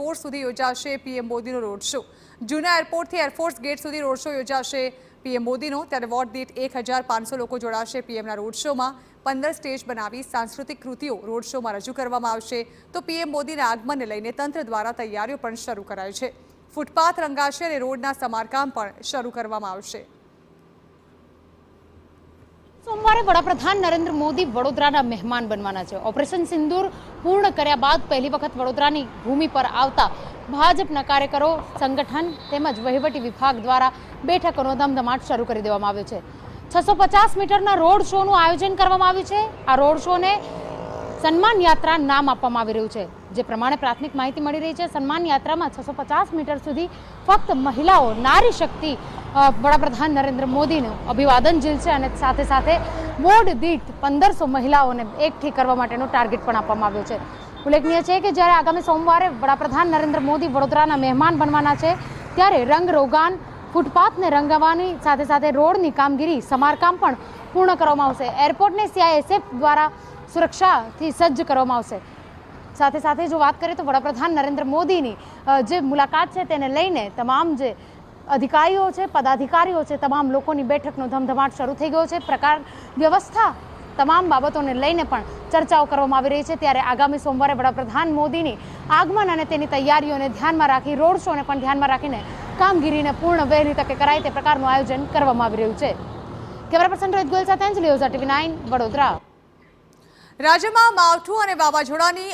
Air force સુધી યોજાશે PM મોદીનો રોડ શો। જૂના એરપોર્ટથી એરફોર્સ ગેટ સુધી રોડ શો યોજાશે પીએમ મોદીનો। ત્યારે વોર્ડ દીઠ 1500 લોકો જોડાશે પીએમના રોડ શોમાં। 15 સ્ટેજ બનાવી સાંસ્કૃતિક કૃતિઓ રોડ શોમાં રજૂ કરવામાં આવશે। તો પીએમ મોદીના આગમનને લઈને તંત્ર દ્વારા તૈયારીઓ પણ શરૂ કરાઈ છે। ફૂટપાથ રંગાશે અને રોડના સમારકામ પણ શરૂ કરવામાં આવશે। સોમવારે વડાપ્રધાન નરેન્દ્ર મોદી વડોદરાના મહેમાન બનવાના છે। ઓપરેશન સિંદૂર પૂર્ણ કર્યા બાદ પહેલી વખત વડોદરાની ભૂમિ પર આવતા ભાજપના કાર્યકરો, સંગઠન તેમજ વહીવટી વિભાગ દ્વારા બેઠકોનો ધમધમાટ શરૂ કરી દેવામાં આવ્યો છે। 650 મીટરના રોડ શોનું આયોજન કરવામાં આવ્યું છે। આ રોડ શોને સન્માન યાત્રા નામ આપવામાં આવી રહ્યું છે। જે પ્રમાણે પ્રાથમિક માહિતી મળી રહી છે, સન્માન યાત્રામાં 650 મીટર સુધી ફક્ત મહિલાઓ, નારી શક્તિ વડાપ્રધાન નરેન્દ્ર મોદીનું અભિવાદન ઝીલશે અને સાથે સાથે વોર્ડ દીઠ 1500 મહિલાઓને એકઠી કરવા માટેનો ટાર્ગેટ પણ આપવામાં આવ્યો છે। ઉલ્લેખનીય છે કે જ્યારે આગામી સોમવારે વડાપ્રધાન નરેન્દ્ર મોદી વડોદરાના મહેમાન બનવાના છે, ત્યારે રંગરોગાન, ફૂટપાથને રંગાવવાની સાથે સાથે રોડની કામગીરી, સમારકામ પણ પૂર્ણ કરવામાં આવશે। એરપોર્ટને CISF દ્વારા સુરક્ષાથી સજ્જ કરવામાં આવશે। સાથે સાથે જો વાત કરીએ તો વડાપ્રધાન નરેન્દ્ર મોદીની જે મુલાકાત છે તેને લઈને તમામ જે અધિકારીઓ છે, પદાધિકારીઓ છે, તમામ લોકોની બેઠકનો ધમધમાટ શરૂ થઈ ગયો છે। પ્રકાર વ્યવસ્થા તમામ બાબતોને લઈને પણ ચર્ચાઓ કરવામાં આવી રહી છે। ત્યારે આગામી સોમવારે વડાપ્રધાન મોદીની આગમન અને તેની તૈયારીઓને ધ્યાનમાં રાખી, રોડ શોને પણ ધ્યાનમાં રાખીને કામગીરીને પૂર્ણ વહેલી તકે કરાય તે પ્રકારનું આયોજન કરવામાં આવી રહ્યું છે। કેમેરા પર્સન રોહિત ગોયલ સાથે અંજલિ ઓઝા, TV9 વડોદરા। રાજ્યમાં માવઠું અને વાવાઝોડાની